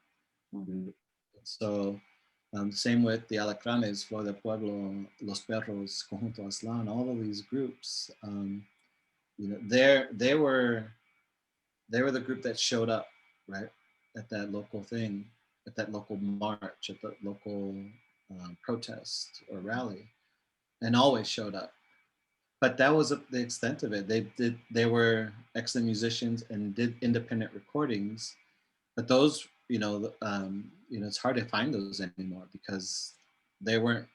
So same with the Alacranes, Flor del Pueblo, Los Perros, Conjunto Aztlán, all of these groups, you know, they were the group that showed up, right, at that local thing, at that local march, at that local protest or rally, and always showed up. But that was the extent of it. They were excellent musicians and did independent recordings, but those, you know, it's hard to find those anymore because they weren't,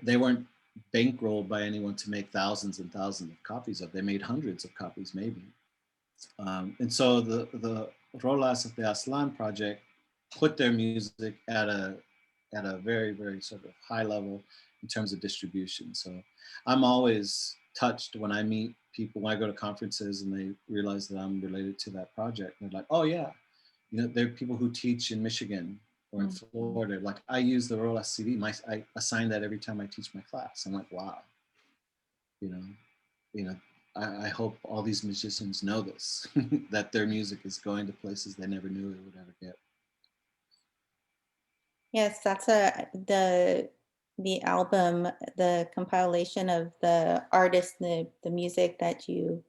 they weren't bankrolled by anyone to make thousands and thousands of copies of. They made hundreds of copies, maybe. And so the Rolas of the Aztlán project put their music at a very, very sort of high level in terms of distribution. So I'm always touched when I meet people, when I go to conferences and they realize that I'm related to that project. And they're like, oh yeah, you know, there are people who teach in Michigan or in Florida. Like I use the Rolas CD, I assign that every time I teach my class. I'm like, wow, you know, I hope all these musicians know this, that their music is going to places they never knew it would ever get. Yes, that's the album, the compilation of the artists, the music that you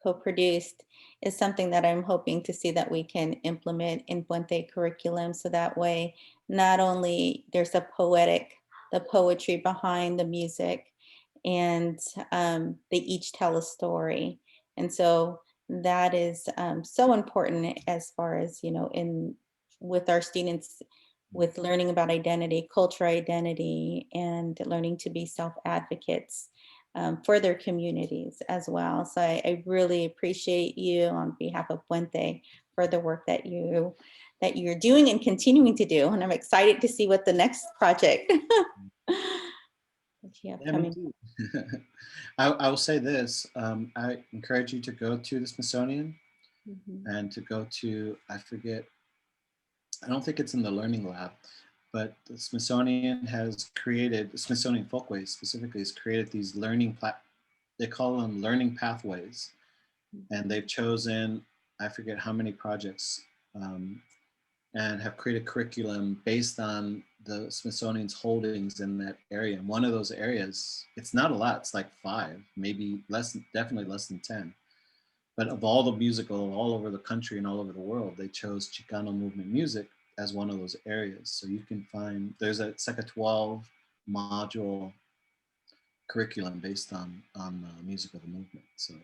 co-produced is something that I'm hoping to see that we can implement in Puente curriculum. So that way, not only there's the poetry behind the music, and they each tell a story. And so that is so important as far as, you know, with our students, with learning about identity, cultural identity, and learning to be self-advocates for their communities as well. So I really appreciate you on behalf of Puente for the work that you're doing and continuing to do. And I'm excited to see what the next project what you have Yeah, me coming. too. I will say this. I encourage you to go to the Smithsonian Mhm. and to go to, I forget, I don't think it's in the Learning Lab, but the Smithsonian has created, the Smithsonian Folkways specifically has created these they call them learning pathways. And they've chosen, I forget how many projects, um, and have created curriculum based on the Smithsonian's holdings in that area. And one of those areas, it's not a lot, it's like 5, maybe less, definitely less than 10. But of all the musical all over the country and all over the world, they chose Chicano movement music as one of those areas. So you can find, it's like a 12 module curriculum based on the music of the movement. So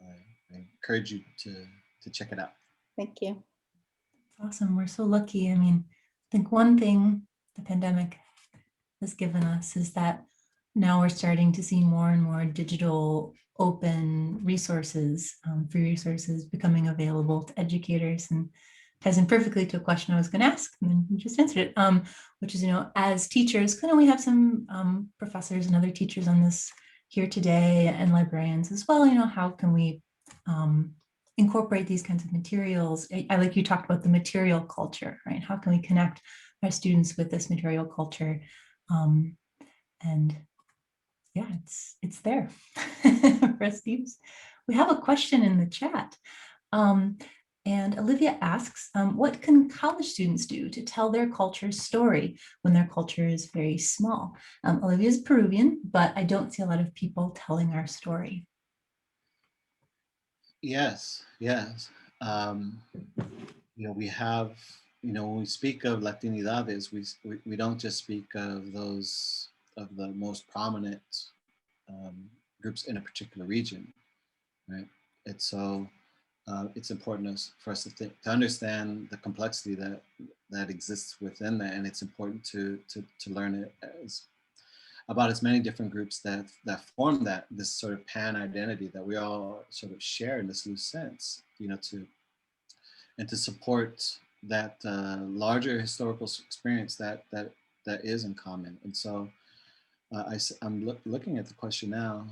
I encourage you to check it out. Thank you. Awesome. We're so lucky. I mean, I think one thing the pandemic has given us is that now we're starting to see more and more digital open resources, free resources becoming available to educators, and ties in perfectly to a question I was going to ask, and then you just answered it, which is, as teachers, we have some professors and other teachers on this here today, and librarians as well. How can we incorporate these kinds of materials? I like you talked about the material culture, right? How can we connect our students with this material culture? And yeah, it's there for us to use. We have a question in the chat. And Olivia asks, what can college students do to tell their culture's story when their culture is very small? Olivia is Peruvian, but I don't see a lot of people telling our story. Yes, yes. We have, when we speak of Latinidades, we don't just speak of those, of the most prominent groups in a particular region, right? It's so, it's important for us to understand the complexity that exists within that, and it's important to learn it about as many different groups that form this sort of pan identity that we all sort of share in this loose sense, to support that larger historical experience that is in common. And so I'm looking at the question now,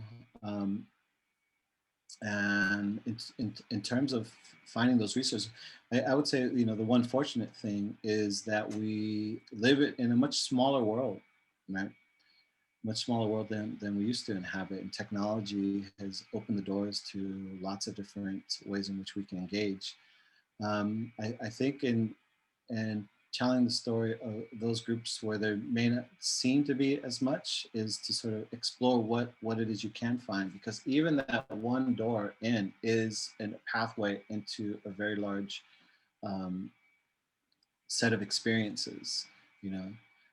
and in terms of finding those resources, I would say, the one fortunate thing is that we live in a much smaller world, right? Much smaller world than we used to inhabit, and technology has opened the doors to lots of different ways in which we can engage. I think in telling the story of those groups where there may not seem to be as much is to sort of explore what it is you can find, because even that one door in is a pathway into a very large set of experiences.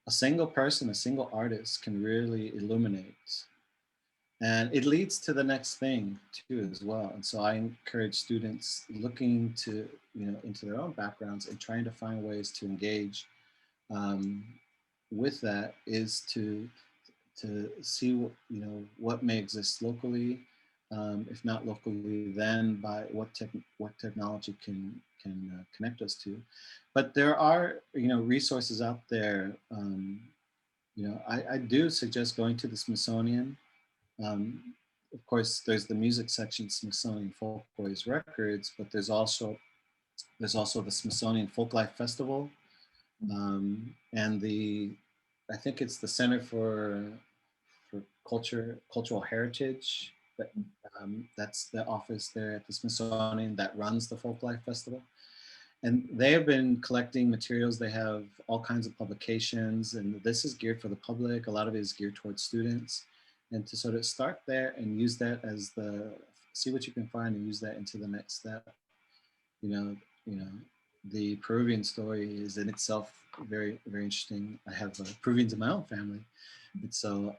A single person, a single artist can really illuminate, and it leads to the next thing too as well. And so I encourage students looking to, into their own backgrounds and trying to find ways to engage with that, is to see what may exist locally, if not locally, then by what technology can connect us to. But there are resources out there. I do suggest going to the Smithsonian. Of course, there's the music section, Smithsonian Folkways Records, but there's also the Smithsonian Folklife Festival, and I think it's the Center for Cultural Heritage. That's the office there at the Smithsonian that runs the Folklife Festival. And they have been collecting materials. They have all kinds of publications, and this is geared for the public. A lot of it is geared towards students. And to sort of start there and use that as see what you can find and use that into the next step. The Peruvian story is in itself very, very interesting. I have Peruvians in my own family. And so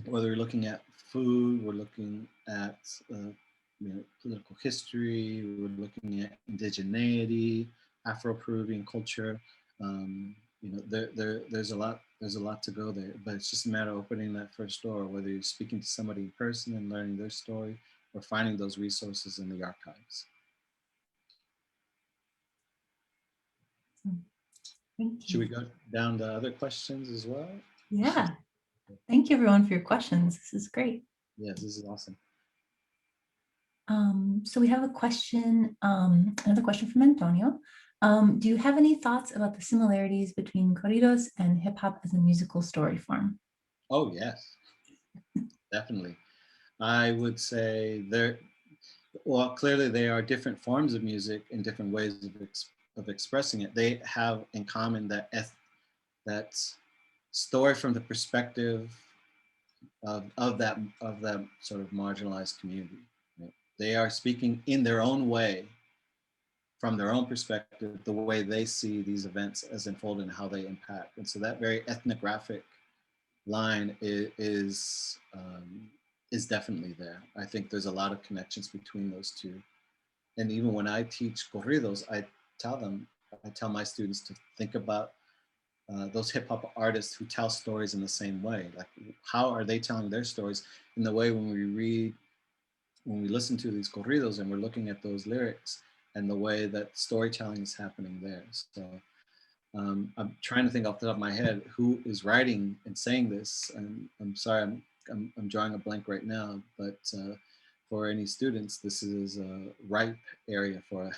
whether we're looking at food, we're looking at political history, we're looking at indigeneity, Afro-Peruvian culture. There's a lot to go there, but it's just a matter of opening that first door, whether you're speaking to somebody in person and learning their story, or finding those resources in the archives. Thank you. Should we go down to other questions as well? Yeah. Thank you everyone for your questions. This is great. Yes, this is awesome. So we have a question, another question from Antonio. Do you have any thoughts about the similarities between corridos and hip hop as a musical story form? Oh, yes, definitely. I would say well, clearly they are different forms of music and different ways of expressing it. They have in common that story from the perspective of that sort of marginalized community. Right? They are speaking in their own way, from their own perspective, the way they see these events as unfold and how they impact. And so that very ethnographic line is definitely there. I think there's a lot of connections between those two. And even when I teach corridos, I tell my students to think about those hip hop artists who tell stories in the same way. Like, how are they telling their stories in the way when we listen to these corridos and we're looking at those lyrics and the way that storytelling is happening there. So I'm trying to think off the top of my head who is writing and saying this. And I'm sorry, I'm drawing a blank right now, but for any students, this is a ripe area for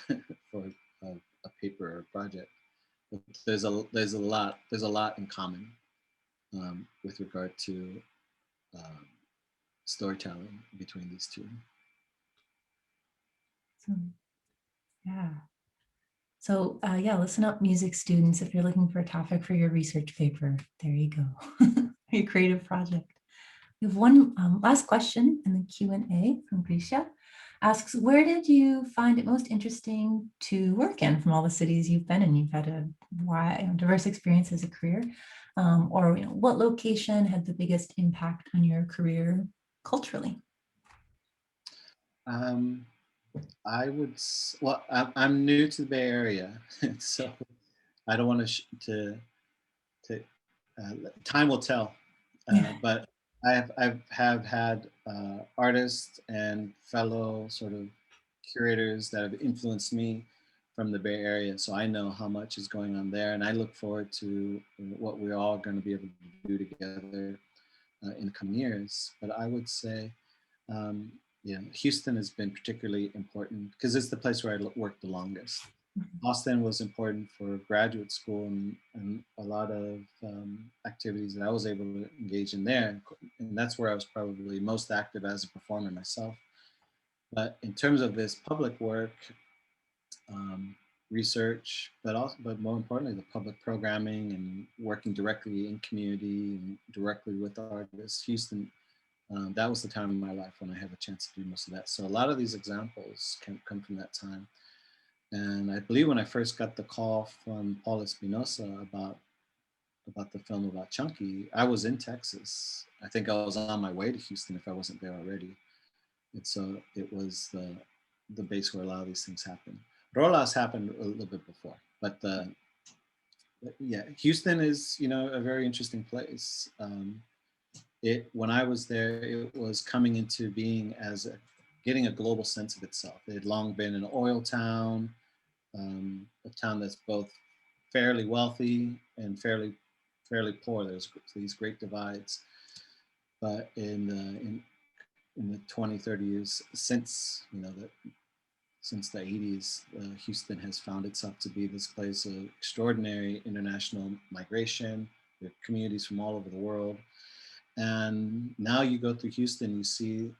for a paper or a project. But there's a lot in common with regard to um, storytelling between these two. Yeah. So yeah, listen up, music students, if you're looking for a topic for your research paper. There you go. Your creative project. We have one last question in the Q&A from Grisha. Asks, where did you find it most interesting to work in from all the cities you've been in? You've had a wide, diverse experience as a career. Or what location had the biggest impact on your career culturally? Well, I'm new to the Bay Area, so I don't want to time will tell. But I've had artists and fellow sort of curators that have influenced me from the Bay Area, so I know how much is going on there, and I look forward to what we're all going to be able to do together in the coming years. But I would say, yeah, Houston has been particularly important because it's the place where I worked the longest. Austin was important for graduate school and a lot of activities that I was able to engage in there. And that's where I was probably most active as a performer myself. But in terms of this public work, research, but more importantly, the public programming and working directly in community and directly with artists, Houston, that was the time in my life when I had a chance to do most of that. So a lot of these examples can come from that time. And I believe when I first got the call from Paul Espinosa about the film about Chunky, I was in Texas. I think I was on my way to Houston if I wasn't there already. And so it was the base where a lot of these things happen. Rolas happened a little bit before, but yeah, Houston is a very interesting place. When I was there, it was coming into being getting a global sense of itself. It had long been an oil town. A town that's both fairly wealthy and fairly poor. There's these great divides. But in the 20, 30 years since since the 80s, Houston has found itself to be this place of extraordinary international migration. There are communities from all over the world. And now you go through Houston, you see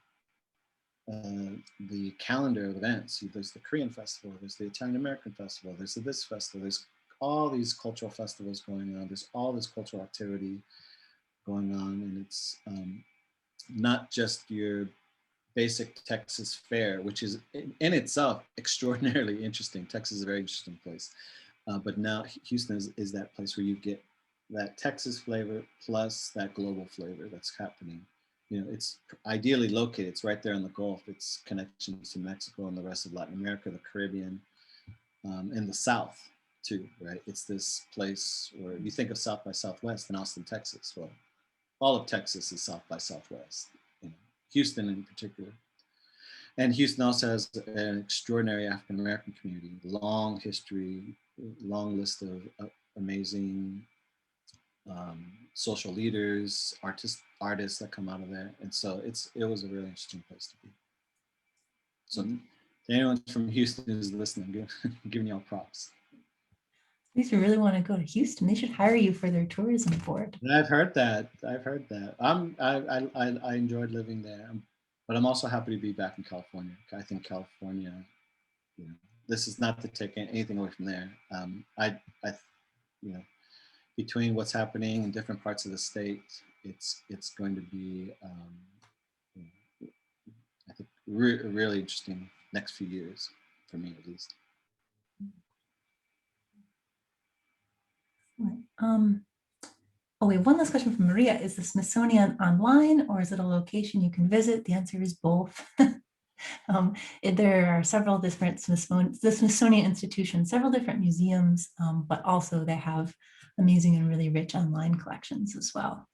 the calendar of events. There's the Korean festival, there's the Italian American festival, there's this festival, there's all these cultural festivals going on, there's all this cultural activity going on, and it's not just your basic Texas fare, which is in itself extraordinarily interesting. Texas is a very interesting place, but now Houston is that place where you get that Texas flavor plus that global flavor that's happening. It's ideally located. It's right there on the Gulf. It's connections to Mexico and the rest of Latin America, the Caribbean, and the South too, right? It's this place where you think of South by Southwest in Austin, Texas. Well, all of Texas is South by Southwest, Houston in particular. And Houston also has an extraordinary African American community, long history, long list of amazing social leaders, artists that come out of there. And so it was a really interesting place to be. So to anyone from Houston who's listening, giving y'all props. These really want to go to Houston. They should hire you for their tourism board. I've heard that. I enjoyed living there, but I'm also happy to be back in California. I think California, you know, this is not to take anything away from there. You know, between what's happening in different parts of the state, it's going to be, you know, I think, a really interesting next few years for me, at least. Oh, we have one last question from Maria. Is the Smithsonian online or is it a location you can visit? The answer is both. There are several different the Smithsonian Institution, several different museums, but also they have amazing and really rich online collections as well.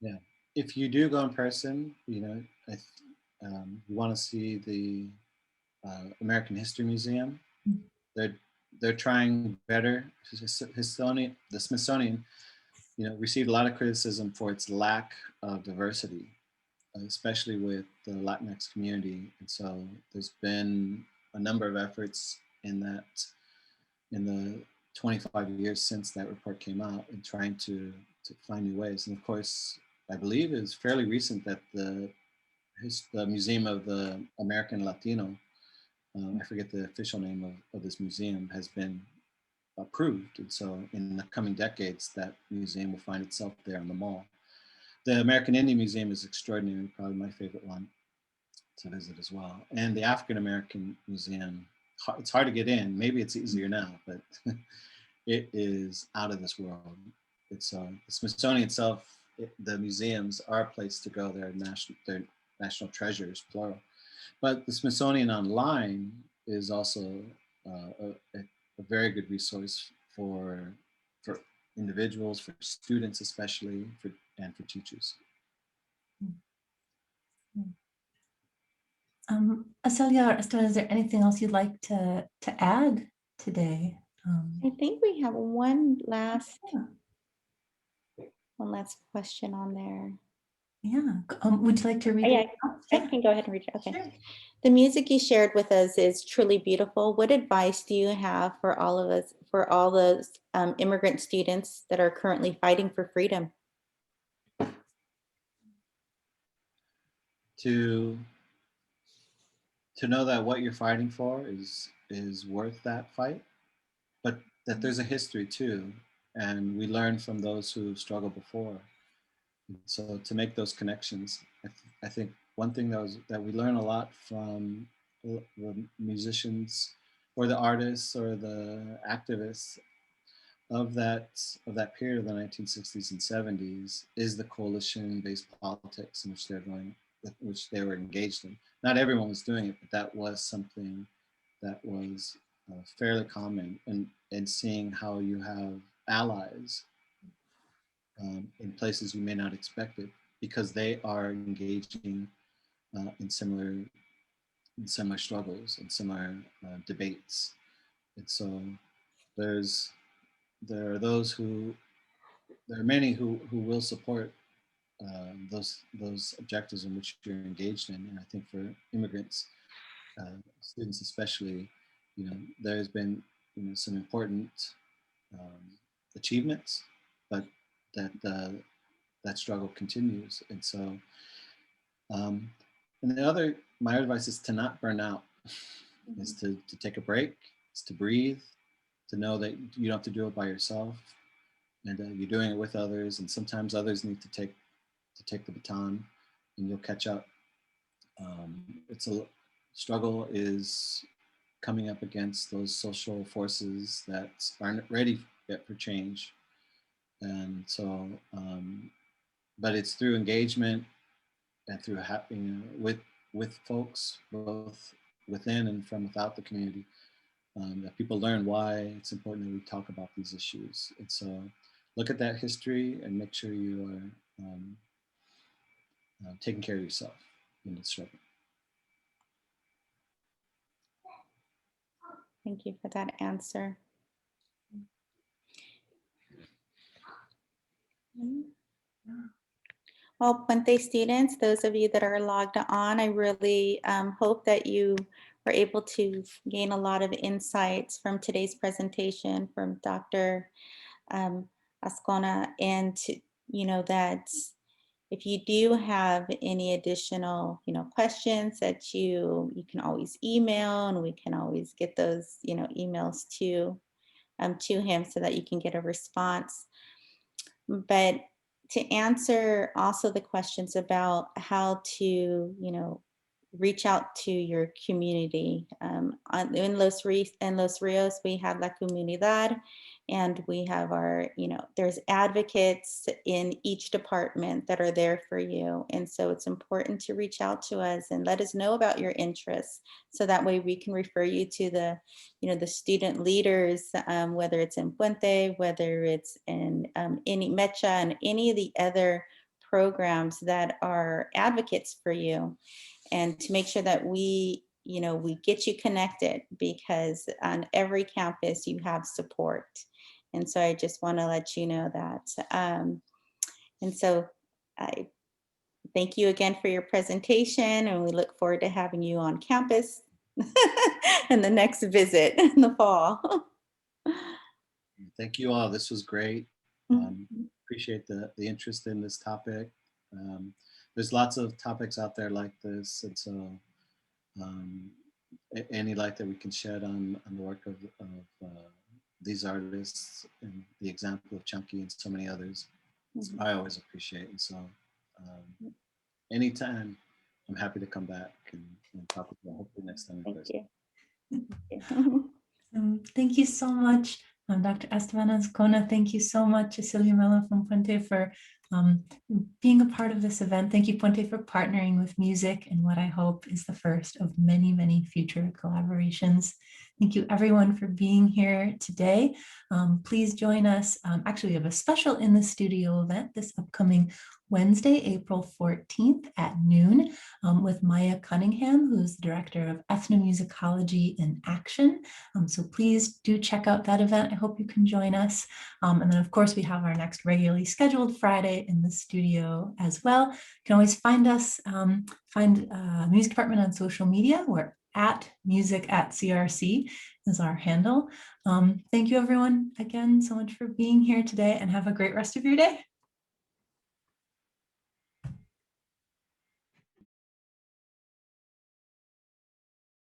Yeah, if you do go in person, you know, you want to see the American History Museum. They're trying better. The Smithsonian, you know, received a lot of criticism for its lack of diversity, especially with the Latinx community. And so there's been a number of efforts in the 25 years since that report came out in trying to find new ways. And of course, I believe it's fairly recent that the Museum of the American Latino, I forget the official name of this museum, has been approved. And so in the coming decades, that museum will find itself there on the mall. The American Indian Museum is extraordinary, probably my favorite one to visit as well. And the African American Museum, it's hard to get in. Maybe it's easier now, but it is out of this world. It's the Smithsonian itself, the museums are a place to go. They're national treasures, plural. But the Smithsonian Online is also a very good resource for individuals, for students especially, and for teachers. Acelia or Esteban, is there anything else you'd like to add today? I think we have one last question on there. Yeah. Would you like to read it? I can go ahead and read it. Okay. Sure. The music you shared with us is truly beautiful. What advice do you have for all of us, for all those immigrant students that are currently fighting for freedom? To know that what you're fighting for is worth that fight, but that there's a history too, and we learn from those who struggled before. So to make those connections, I think one thing that we learn a lot from the musicians or the artists or the activists of that period of the 1960s and 70s is the coalition-based politics in which they were engaged in. Not everyone was doing it, but that was something that was fairly common, and seeing how you have allies in places you may not expect it, because they are engaging in similar struggles and similar debates. And so there are many who will support those objectives in which you're engaged in. And I think for immigrants, students especially, you know, there's been, you know, some important achievements, but that struggle continues. And so, and my advice is to not burn out, is to take a break, is to breathe, to know that you don't have to do it by yourself, and you're doing it with others, and sometimes others need to take the baton, and you'll catch up. Struggle is coming up against those social forces that aren't ready yet for change, and so, but it's through engagement and through with folks both within and from without the community, that people learn why it's important that we talk about these issues. And so look at that history and make sure you are taking care of yourself in the struggle. Thank you for that answer. Well, Puente students, those of you that are logged on, I really hope that you were able to gain a lot of insights from today's presentation from Dr. Azcona, and that if you do have any additional, questions that you can always email, and we can always get those, emails to him so that you can get a response. But to answer also the questions about how to, reach out to your community. In Los Rios, we have La Comunidad, and we have our, there's advocates in each department that are there for you. And so it's important to reach out to us and let us know about your interests. So that way we can refer you to the, the student leaders, whether it's in Puente, whether it's in any Mecha and any of the other programs that are advocates for you, and to make sure that we get you connected, because on every campus you have support. And so I just want to let you know that. And so I thank you again for your presentation, and we look forward to having you on campus in the next visit in the fall. Thank you all. This was great. Appreciate the interest in this topic. There's lots of topics out there like this, and so any light that we can shed on the work of these artists and the example of Chunky and so many others, I always appreciate. And so anytime, I'm happy to come back and talk with you. Hopefully next time in person. Thank you so much, Dr. Estevan Azcona. Thank you so much, Cecilia Mello from Puente, for being a part of this event. Thank you, Puente, for partnering with music in what I hope is the first of many, many future collaborations. Thank you, everyone, for being here today. Please join us. Actually, we have a special in the studio event this upcoming Wednesday, April 14th at noon with Maya Cunningham, who's the director of Ethnomusicology in Action. So please do check out that event. I hope you can join us. And then, of course, we have our next regularly scheduled Friday in the studio as well. You can always find us, find Music Department on social media. We're at music@CRC is our handle. Thank you, everyone, again, so much for being here today, and have a great rest of your day.